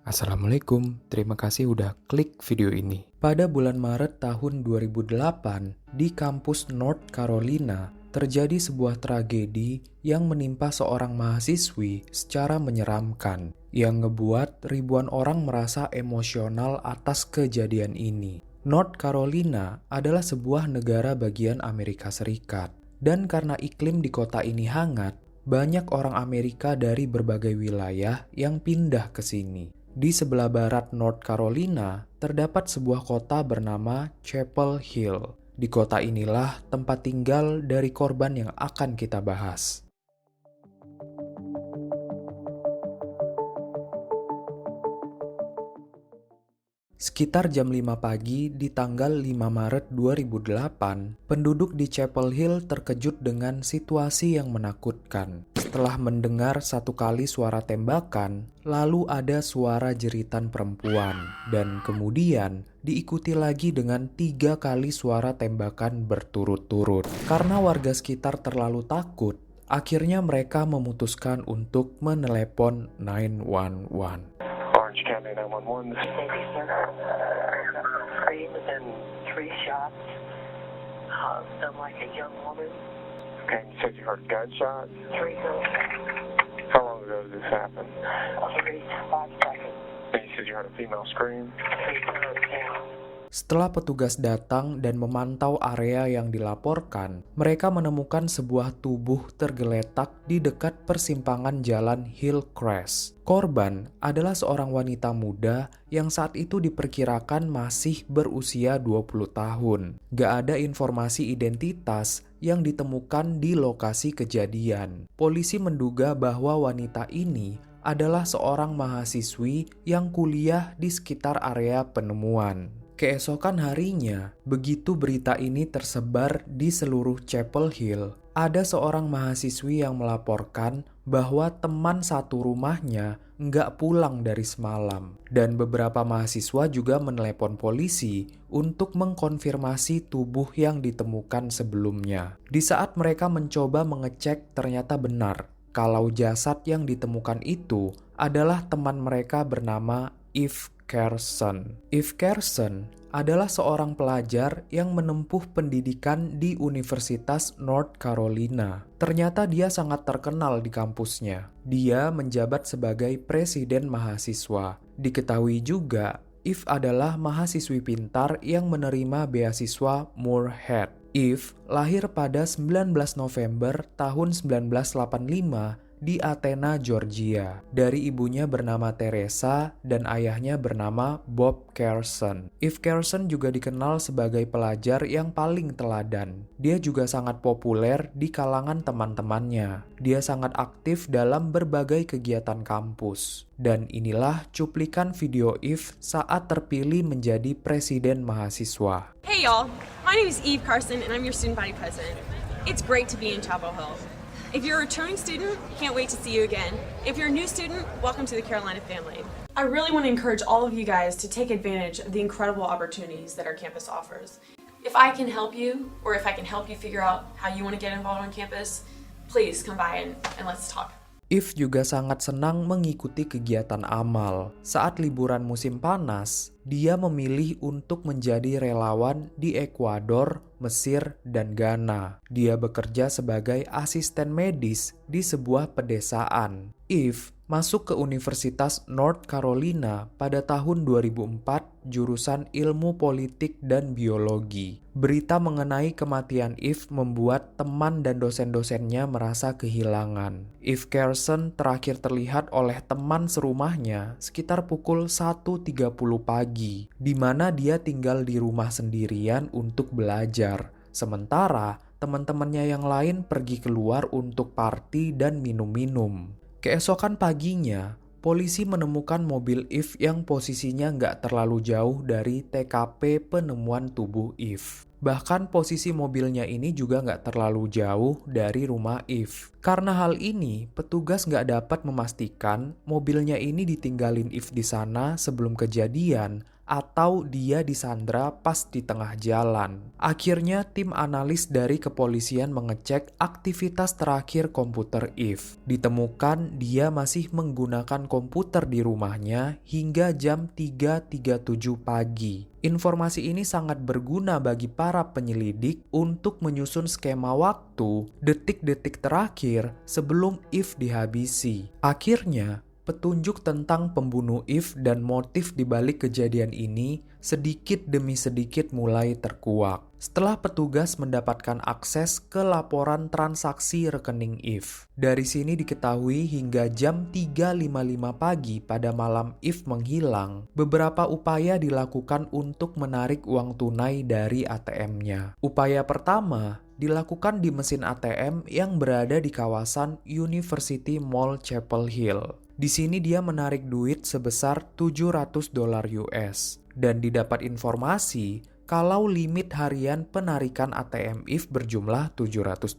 Assalamualaikum, terima kasih udah klik video ini. Pada bulan Maret tahun 2008, di kampus North Carolina, terjadi sebuah tragedi yang menimpa seorang mahasiswi secara menyeramkan, yang ngebuat ribuan orang merasa emosional atas kejadian ini. North Carolina adalah sebuah negara bagian Amerika Serikat, dan karena iklim di kota ini hangat, banyak orang Amerika dari berbagai wilayah yang pindah ke sini. Di sebelah barat North Carolina, terdapat sebuah kota bernama Chapel Hill. Di kota inilah tempat tinggal dari korban yang akan kita bahas. Sekitar jam 5 pagi di tanggal 5 Maret 2008, penduduk di Chapel Hill terkejut dengan situasi yang menakutkan. Setelah mendengar satu kali suara tembakan, lalu ada suara jeritan perempuan, dan kemudian diikuti lagi dengan 3 kali suara tembakan berturut-turut. Karena warga sekitar terlalu takut, akhirnya mereka memutuskan untuk menelepon 911. Orange County 911. This Thank you, sir. Scream and 3 shots. Sound like a young woman. okay, you said you heard gunshots. 3 guns. How long ago did this happen? 5 seconds. And you said you heard a female scream. 3 guns down. Setelah petugas datang dan memantau area yang dilaporkan, mereka menemukan sebuah tubuh tergeletak di dekat persimpangan jalan Hillcrest. Korban adalah seorang wanita muda yang saat itu diperkirakan masih berusia 20 tahun. Gak ada informasi identitas yang ditemukan di lokasi kejadian. Polisi menduga bahwa wanita ini adalah seorang mahasiswi yang kuliah di sekitar area penemuan. Keesokan harinya, begitu berita ini tersebar di seluruh Chapel Hill, ada seorang mahasiswi yang melaporkan bahwa teman satu rumahnya nggak pulang dari semalam. Dan beberapa mahasiswa juga menelepon polisi untuk mengkonfirmasi tubuh yang ditemukan sebelumnya. Di saat mereka mencoba mengecek, ternyata benar kalau jasad yang ditemukan itu adalah teman mereka bernama Eve Carson. Eve Carson adalah seorang pelajar yang menempuh pendidikan di Universitas North Carolina. Ternyata dia sangat terkenal di kampusnya. Dia menjabat sebagai presiden mahasiswa. Diketahui juga, Eve adalah mahasiswi pintar yang menerima beasiswa Moorhead. Eve lahir pada 19 November tahun 1985 di Athena, Georgia. Dari ibunya bernama Teresa dan ayahnya bernama Bob Carson. Eve Carson juga dikenal sebagai pelajar yang paling teladan. Dia juga sangat populer di kalangan teman-temannya. Dia sangat aktif dalam berbagai kegiatan kampus. Dan inilah cuplikan video Eve saat terpilih menjadi presiden mahasiswa. Hey y'all, my name is Eve Carson and I'm your student body president. It's great to be in Chapel Hill. If you're a returning student, can't wait to see you again. If you're a new student, welcome to the Carolina family. I really want to encourage all of you guys to take advantage of the incredible opportunities that our campus offers. If I can help you, or if I can help you figure out how you want to get involved on campus, please come by and let's talk. Eve juga sangat senang mengikuti kegiatan amal. Saat liburan musim panas, dia memilih untuk menjadi relawan di Ekuador, Mesir, dan Ghana. Dia bekerja sebagai asisten medis di sebuah pedesaan. Eve masuk ke Universitas North Carolina pada tahun 2004 jurusan Ilmu Politik dan Biologi. Berita mengenai kematian Eve membuat teman dan dosen-dosennya merasa kehilangan. Eve Carson terakhir terlihat oleh teman serumahnya sekitar pukul 1.30 pagi, di mana dia tinggal di rumah sendirian untuk belajar. Sementara teman-temannya yang lain pergi keluar untuk party dan minum-minum. Keesokan paginya, polisi menemukan mobil Eve yang posisinya nggak terlalu jauh dari TKP penemuan tubuh Eve. Bahkan posisi mobilnya ini juga nggak terlalu jauh dari rumah Eve. Karena hal ini, petugas nggak dapat memastikan mobilnya ini ditinggalin Eve di sana sebelum kejadian atau dia disandra pas di tengah jalan. Akhirnya tim analis dari kepolisian mengecek aktivitas terakhir komputer Eve. Ditemukan dia masih menggunakan komputer di rumahnya hingga jam 3.37 pagi. Informasi ini sangat berguna bagi para penyelidik untuk menyusun skema waktu detik-detik terakhir sebelum Eve dihabisi. Akhirnya, petunjuk tentang pembunuh Eve dan motif di balik kejadian ini sedikit demi sedikit mulai terkuak. Setelah petugas mendapatkan akses ke laporan transaksi rekening Eve. Dari sini diketahui hingga jam 3.55 pagi pada malam Eve menghilang, beberapa upaya dilakukan untuk menarik uang tunai dari ATM-nya. Upaya pertama dilakukan di mesin ATM yang berada di kawasan University Mall Chapel Hill. Di sini dia menarik duit sebesar $700 US dan didapat informasi kalau limit harian penarikan ATM Eve berjumlah $700.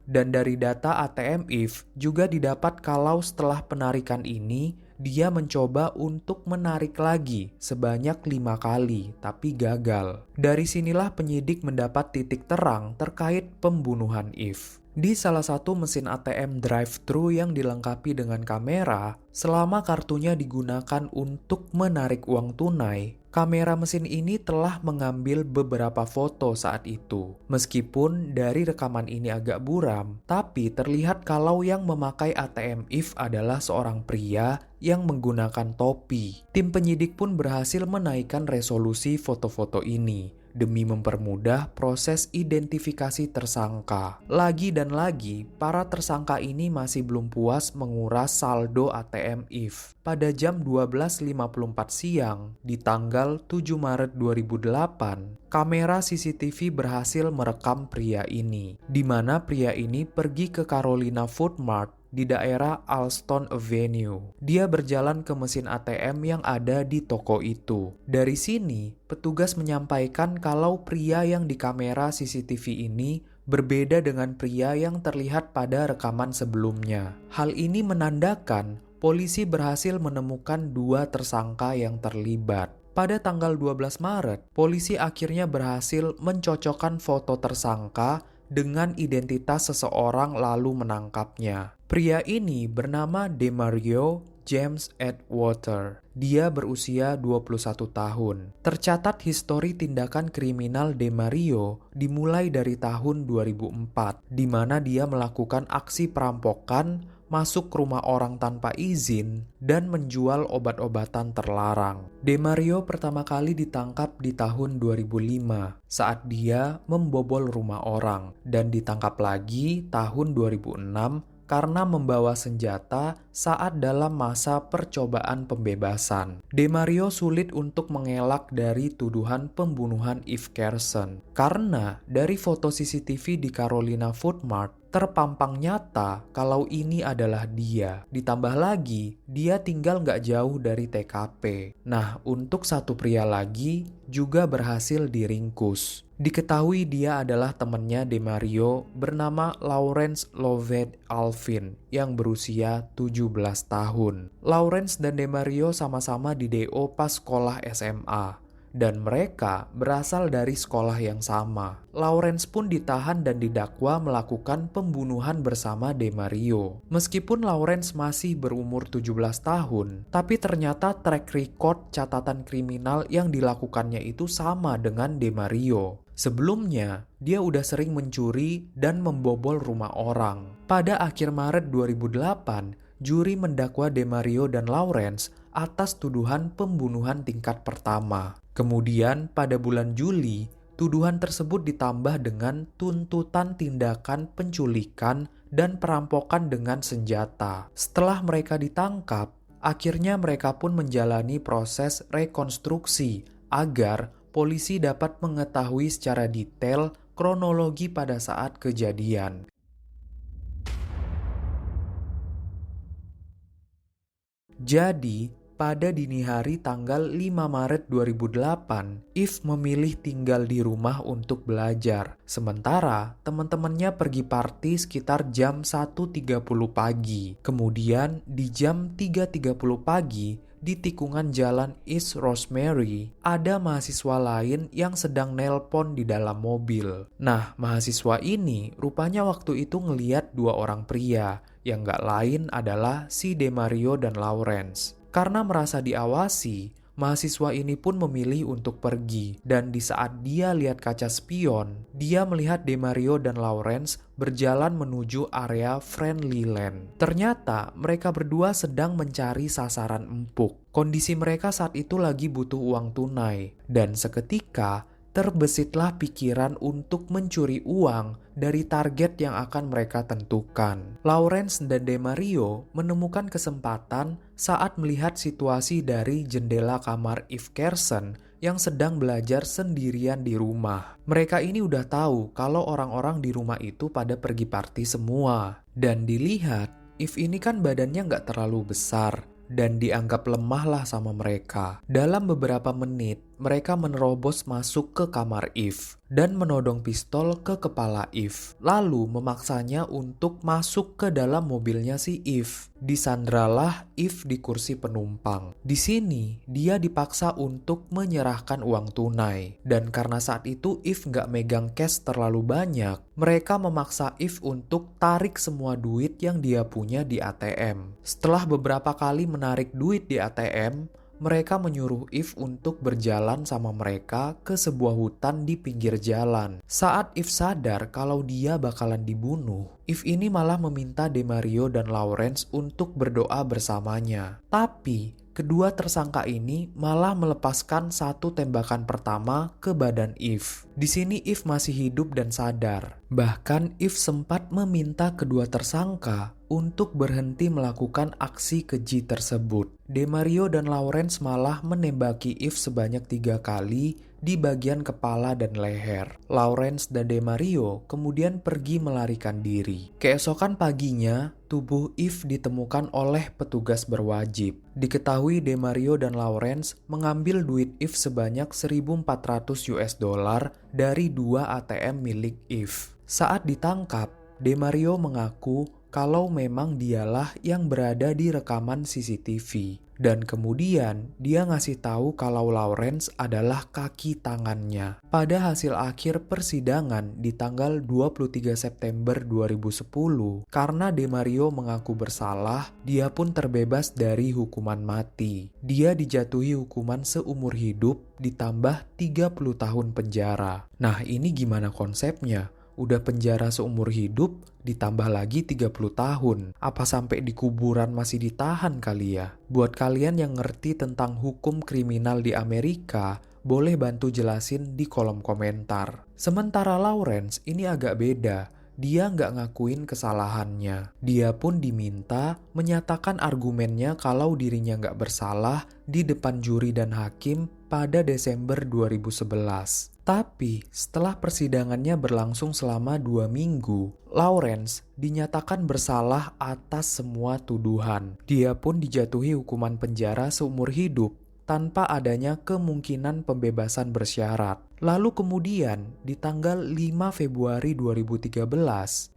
Dan dari data ATM Eve juga didapat kalau setelah penarikan ini dia mencoba untuk menarik lagi sebanyak 5 kali tapi gagal. Dari sinilah penyidik mendapat titik terang terkait pembunuhan Eve. Di salah satu mesin ATM drive-thru yang dilengkapi dengan kamera, selama kartunya digunakan untuk menarik uang tunai, kamera mesin ini telah mengambil beberapa foto saat itu. Meskipun dari rekaman ini agak buram, tapi terlihat kalau yang memakai ATM Eve adalah seorang pria yang menggunakan topi. Tim penyidik pun berhasil menaikkan resolusi foto-foto ini demi mempermudah proses identifikasi tersangka. Lagi dan lagi, para tersangka ini masih belum puas menguras saldo ATM Eve. Pada jam 12.54 siang, di tanggal 7 Maret 2008, kamera CCTV berhasil merekam pria ini, di mana pria ini pergi ke Carolina Food Mart di daerah Alston Avenue. Dia berjalan ke mesin ATM yang ada di toko itu. Dari sini, petugas menyampaikan kalau pria yang di kamera CCTV ini berbeda dengan pria yang terlihat pada rekaman sebelumnya. Hal ini menandakan polisi berhasil menemukan 2 tersangka yang terlibat. Pada tanggal 12 Maret, polisi akhirnya berhasil mencocokkan foto tersangka dengan identitas seseorang lalu menangkapnya. Pria ini bernama Demario James Atwater. Dia berusia 21 tahun. Tercatat histori tindakan kriminal Demario dimulai dari tahun 2004, di mana dia melakukan aksi perampokan, masuk rumah orang tanpa izin, dan menjual obat-obatan terlarang. Demario pertama kali ditangkap di tahun 2005 saat dia membobol rumah orang, dan ditangkap lagi tahun 2006 karena membawa senjata saat dalam masa percobaan pembebasan. Demario sulit untuk mengelak dari tuduhan pembunuhan Eve Carson karena dari foto CCTV di Carolina Food Mart terpampang nyata kalau ini adalah dia. Ditambah lagi, dia tinggal nggak jauh dari TKP. Nah, untuk satu pria lagi juga berhasil diringkus. Diketahui dia adalah temannya Demario bernama Lawrence Lovett Alvin yang berusia 17 tahun. Lawrence dan Demario sama-sama di DO pas sekolah SMA. Dan mereka berasal dari sekolah yang sama. Lawrence pun ditahan dan didakwa melakukan pembunuhan bersama Demario. Meskipun Lawrence masih berumur 17 tahun, tapi ternyata track record catatan kriminal yang dilakukannya itu sama dengan Demario. Sebelumnya, dia udah sering mencuri dan membobol rumah orang. Pada akhir Maret 2008, juri mendakwa Demario dan Lawrence atas tuduhan pembunuhan tingkat pertama. Kemudian pada bulan Juli, tuduhan tersebut ditambah dengan tuntutan tindakan penculikan dan perampokan dengan senjata. Setelah mereka ditangkap, akhirnya mereka pun menjalani proses rekonstruksi agar polisi dapat mengetahui secara detail kronologi pada saat kejadian. Jadi, pada dini hari tanggal 5 Maret 2008, Eve memilih tinggal di rumah untuk belajar. Sementara teman-temannya pergi party sekitar jam 1.30 pagi. Kemudian di jam 3.30 pagi, di tikungan jalan East Rosemary, ada mahasiswa lain yang sedang nelpon di dalam mobil. Nah, mahasiswa ini rupanya waktu itu ngeliat 2 orang pria, yang gak lain adalah si Demario dan Lawrence. Karena merasa diawasi, mahasiswa ini pun memilih untuk pergi, dan di saat dia lihat kaca spion, dia melihat Demario dan Lawrence berjalan menuju area Friendly Land. Ternyata mereka berdua sedang mencari sasaran empuk. Kondisi mereka saat itu lagi butuh uang tunai, dan seketika terbesitlah pikiran untuk mencuri uang dari target yang akan mereka tentukan. Lawrence dan Demario menemukan kesempatan saat melihat situasi dari jendela kamar Eve Carson yang sedang belajar sendirian di rumah. Mereka ini udah tahu kalau orang-orang di rumah itu pada pergi party semua. Dan dilihat, Eve ini kan badannya nggak terlalu besar dan dianggap lemah lah sama mereka. Dalam beberapa menit, mereka menerobos masuk ke kamar Eve dan menodong pistol ke kepala Eve, lalu memaksanya untuk masuk ke dalam mobilnya si Eve. Disandralah Eve di kursi penumpang. Di sini, dia dipaksa untuk menyerahkan uang tunai. Dan karena saat itu Eve nggak megang cash terlalu banyak, mereka memaksa Eve untuk tarik semua duit yang dia punya di ATM. Setelah beberapa kali menarik duit di ATM, mereka menyuruh Eve untuk berjalan sama mereka ke sebuah hutan di pinggir jalan. Saat Eve sadar kalau dia bakalan dibunuh, Eve ini malah meminta Demario dan Lawrence untuk berdoa bersamanya. Tapi kedua tersangka ini malah melepaskan satu tembakan pertama ke badan Eve. Di sini Eve masih hidup dan sadar. Bahkan Eve sempat meminta kedua tersangka untuk berhenti melakukan aksi keji tersebut. Demario dan Lawrence malah menembaki Eve sebanyak 3 kali di bagian kepala dan leher. Lawrence dan Demario kemudian pergi melarikan diri. Keesokan paginya, tubuh Eve ditemukan oleh petugas berwajib. Diketahui Demario dan Lawrence mengambil duit Eve sebanyak $1.400 dari 2 ATM milik Eve. Saat ditangkap, Demario mengaku kalau memang dialah yang berada di rekaman CCTV. Dan kemudian dia ngasih tahu kalau Lawrence adalah kaki tangannya. Pada hasil akhir persidangan di tanggal 23 September 2010, karena Demario mengaku bersalah, dia pun terbebas dari hukuman mati. Dia dijatuhi hukuman seumur hidup ditambah 30 tahun penjara. Nah, ini gimana konsepnya? Udah penjara seumur hidup, ditambah lagi 30 tahun. Apa sampai di kuburan masih ditahan kali ya? Buat kalian yang ngerti tentang hukum kriminal di Amerika, boleh bantu jelasin di kolom komentar. Sementara Lawrence ini agak beda. Dia nggak ngakuin kesalahannya. Dia pun diminta menyatakan argumennya kalau dirinya nggak bersalah di depan juri dan hakim pada Desember 2011. Tapi setelah persidangannya berlangsung selama 2 minggu, Lawrence dinyatakan bersalah atas semua tuduhan. Dia pun dijatuhi hukuman penjara seumur hidup tanpa adanya kemungkinan pembebasan bersyarat. Lalu kemudian di tanggal 5 Februari 2013,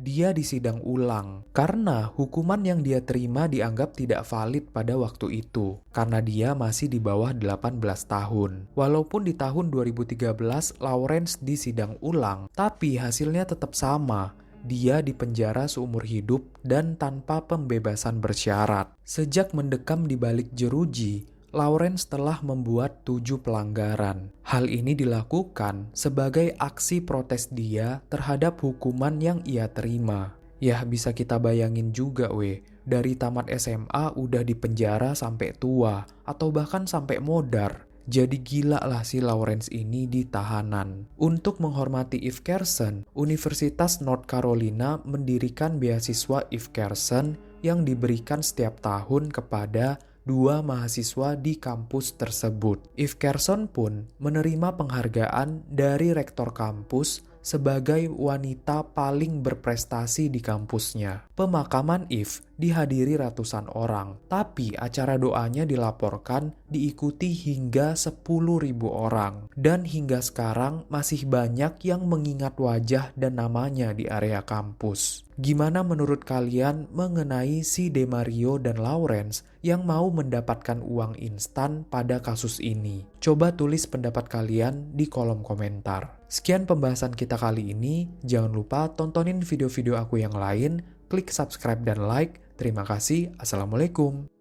dia disidang ulang karena hukuman yang dia terima dianggap tidak valid pada waktu itu karena dia masih di bawah 18 tahun. Walaupun di tahun 2013 Lawrence disidang ulang, tapi hasilnya tetap sama. Dia dipenjara seumur hidup dan tanpa pembebasan bersyarat. Sejak mendekam di balik jeruji, Lawrence telah membuat 7 pelanggaran. Hal ini dilakukan sebagai aksi protes dia terhadap hukuman yang ia terima. Ya bisa kita bayangin juga dari tamat SMA udah dipenjara sampai tua atau bahkan sampai modar. Jadi gila lah si Lawrence ini di tahanan. Untuk menghormati Eve Carson, Universitas North Carolina mendirikan beasiswa Eve Carson yang diberikan setiap tahun kepada 2 mahasiswa di kampus tersebut. Eve Carson pun menerima penghargaan dari rektor kampus sebagai wanita paling berprestasi di kampusnya. Pemakaman Eve dihadiri ratusan orang. Tapi acara doanya dilaporkan diikuti hingga 10.000 orang. Dan hingga sekarang masih banyak yang mengingat wajah dan namanya di area kampus. Gimana menurut kalian mengenai si Demario dan Lawrence yang mau mendapatkan uang instan pada kasus ini? Coba tulis pendapat kalian di kolom komentar. Sekian pembahasan kita kali ini. Jangan lupa tontonin video-video aku yang lain, klik subscribe dan like. Terima kasih. Assalamualaikum.